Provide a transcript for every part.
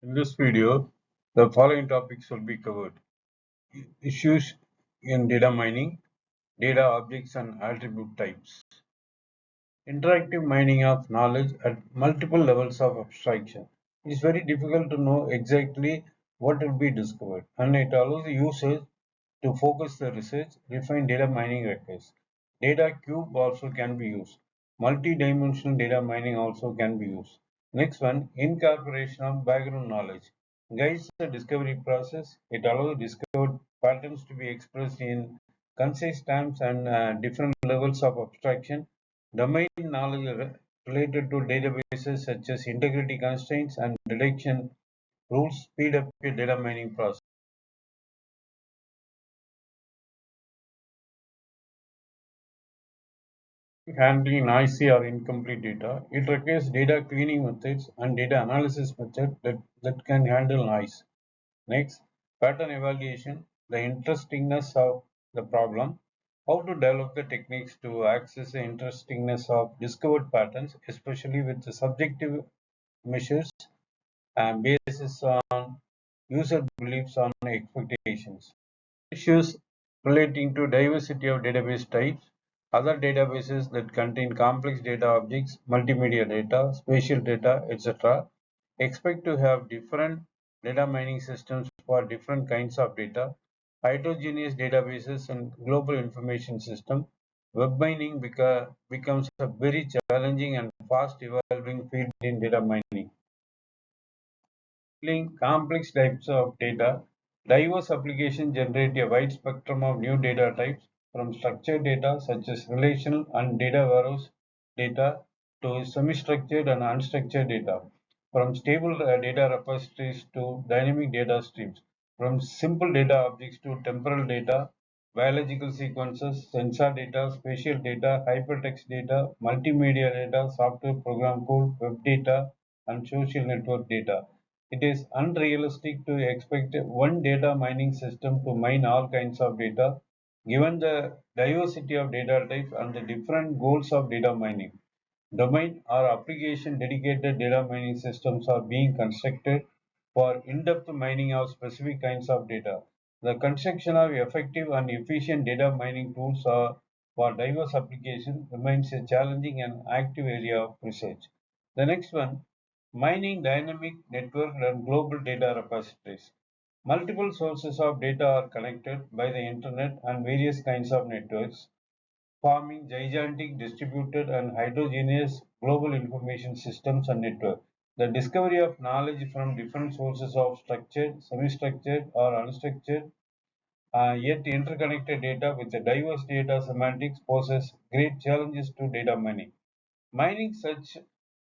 In this video, the following topics will be covered. Issues in data mining, data objects and attribute types. Interactive mining of knowledge at multiple levels of abstraction. It is very difficult to know exactly what will be discovered, and it allows the users to focus the research, refine data mining requests. Data cube also can be used. Multi-dimensional data mining also can be used. Next one, incorporation of background knowledge. Guides the discovery process. It allows discovered patterns to be expressed in concise terms and different levels of abstraction. Domain knowledge related to databases such as integrity constraints and detection rules speed up your data mining process. Handling noisy or incomplete data, it requires data cleaning methods and data analysis methods that can handle noise. Next, pattern evaluation, the interestingness of the problem, how to develop the techniques to access the interestingness of discovered patterns, especially with the subjective measures and basis on user beliefs on expectations. Issues relating to diversity of database types, other databases that contain complex data objects, multimedia data, spatial data, etc. expect to have different data mining systems for different kinds of data, heterogeneous databases and global information system. Web mining becomes a very challenging and fast evolving field in data mining. Handling complex types of data, diverse applications generate a wide spectrum of new data types, from structured data such as relational and data warehouse data to semi-structured and unstructured data, from stable data repositories to dynamic data streams, from simple data objects to temporal data, biological sequences, sensor data, spatial data, hypertext data, multimedia data, software program code, web data, and social network data. It is unrealistic to expect one data mining system to mine all kinds of data, given the diversity of data types and the different goals of data mining. Domain or application dedicated data mining systems are being constructed for in-depth mining of specific kinds of data. The construction of effective and efficient data mining tools for diverse applications remains a challenging and active area of research. The next one, mining dynamic network and global data repositories. Multiple sources of data are connected by the internet and various kinds of networks, forming gigantic distributed and heterogeneous global information systems and networks. The discovery of knowledge from different sources of structured, semi-structured, or unstructured, yet interconnected data with a diverse data semantics poses great challenges to data mining. Mining such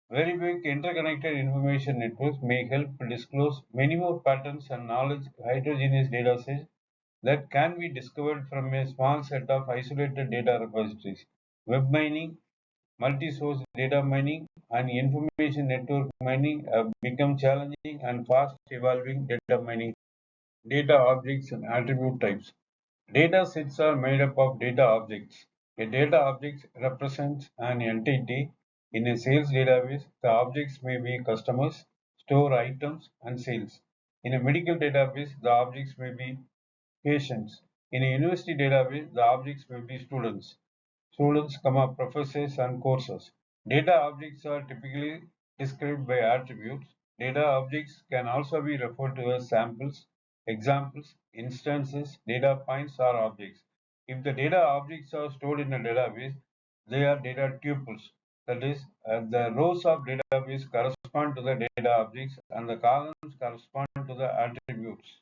very big interconnected information networks may help disclose many more patterns and knowledge heterogeneous data sets that can be discovered from a small set of isolated data repositories. Web mining, multi-source data mining, and information network mining have become challenging and fast evolving data mining. Data objects and attribute types. Data sets are made up of data objects. A data object represents an entity. In a sales database, the objects may be customers, store items, and sales. In a medical database, the objects may be patients. In a university database, the objects may be students, professors, and courses. Data objects are typically described by attributes. Data objects can also be referred to as samples, examples, instances, data points, or objects. If the data objects are stored in a database, they are data tuples. That is, the rows of database correspond to the data objects and the columns correspond to the attributes.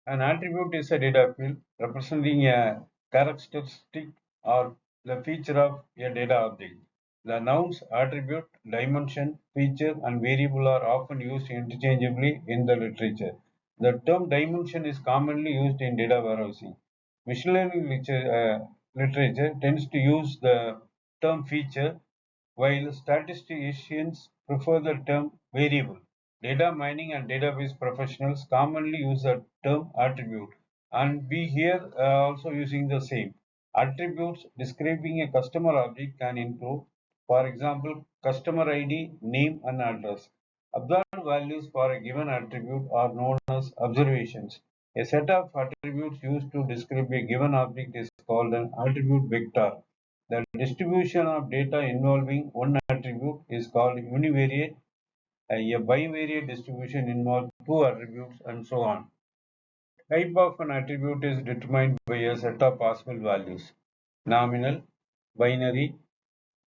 An attribute is a data field representing a characteristic or the feature of a data object. The nouns attribute, dimension, feature, and variable are often used interchangeably in the literature. The term dimension is commonly used in data warehousing. Machine learning literature tends to use the term feature, while statisticians prefer the term variable. Data mining and database professionals commonly use the term attribute, and we here are also using the same. Attributes describing a customer object can include, for example, customer ID, name, and address. Observed values for a given attribute are known as observations. A set of attributes used to describe a given object is called an attribute vector. The distribution of data involving one attribute is called univariate. A bivariate distribution involves two attributes, and so on. Type of an attribute is determined by a set of possible values. Nominal, binary,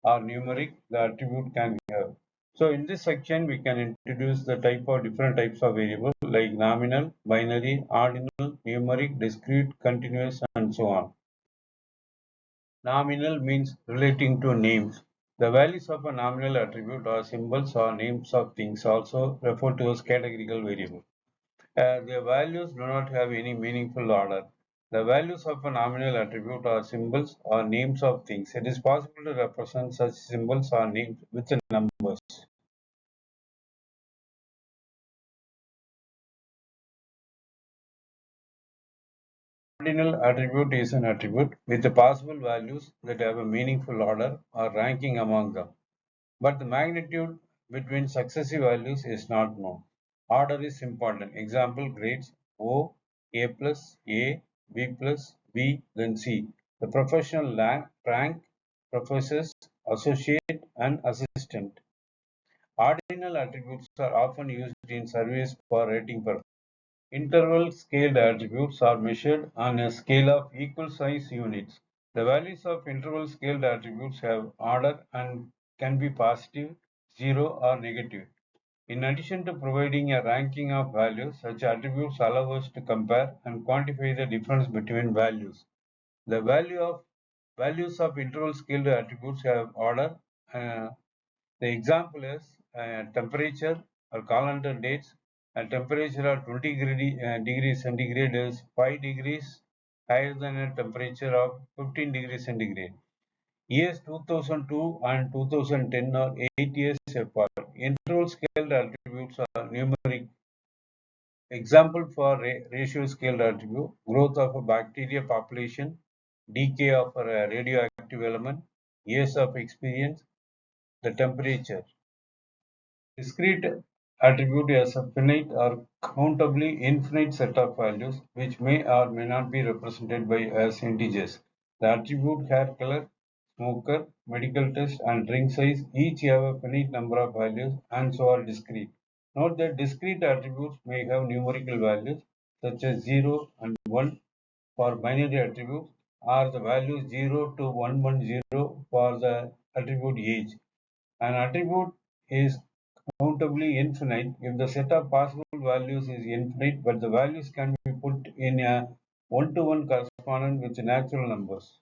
or numeric the attribute can have. So in this section we can introduce the different types of variables like nominal, binary, ordinal, numeric, discrete, continuous, and so on. Nominal means relating to names. The values of a nominal attribute are symbols or names of things, also referred to as categorical variables. Their values do not have any meaningful order. The values of a nominal attribute are symbols or names of things. It is possible to represent such symbols or names with numbers. Ordinal attribute is an attribute with the possible values that have a meaningful order or ranking among them, but the magnitude between successive values is not known. Order is important. Example grades O, A plus, A, B plus, B, then C. The professional rank, professors, associate, and assistant. Ordinal attributes are often used in surveys for rating purposes. Interval scaled attributes are measured on a scale of equal size units. The values of interval scaled attributes have order and can be positive, zero, or negative. In addition to providing a ranking of values, such attributes allow us to compare and quantify the difference between values. The values of interval scaled attributes have order. uh, the example is temperature or calendar dates. A temperature of 20 degrees centigrade is 5 degrees higher than a temperature of 15 degrees centigrade. Years 2002 and 2010 are 8 years apart. Interval scaled attributes are numeric. Example for ratio scaled attribute: growth of a bacteria population, decay of a radioactive element, years of experience, the temperature. Discrete attribute is a finite or countably infinite set of values which may or may not be represented by as integers. The attribute hair color, smoker, medical test, and drink size each have a finite number of values and so are discrete. Note that discrete attributes may have numerical values such as 0 and 1 for binary attributes, or the values 0 to 110 for the attribute age. An attribute is countably infinite if the set of possible values is infinite, but the values can be put in a one-to-one correspondence with natural numbers.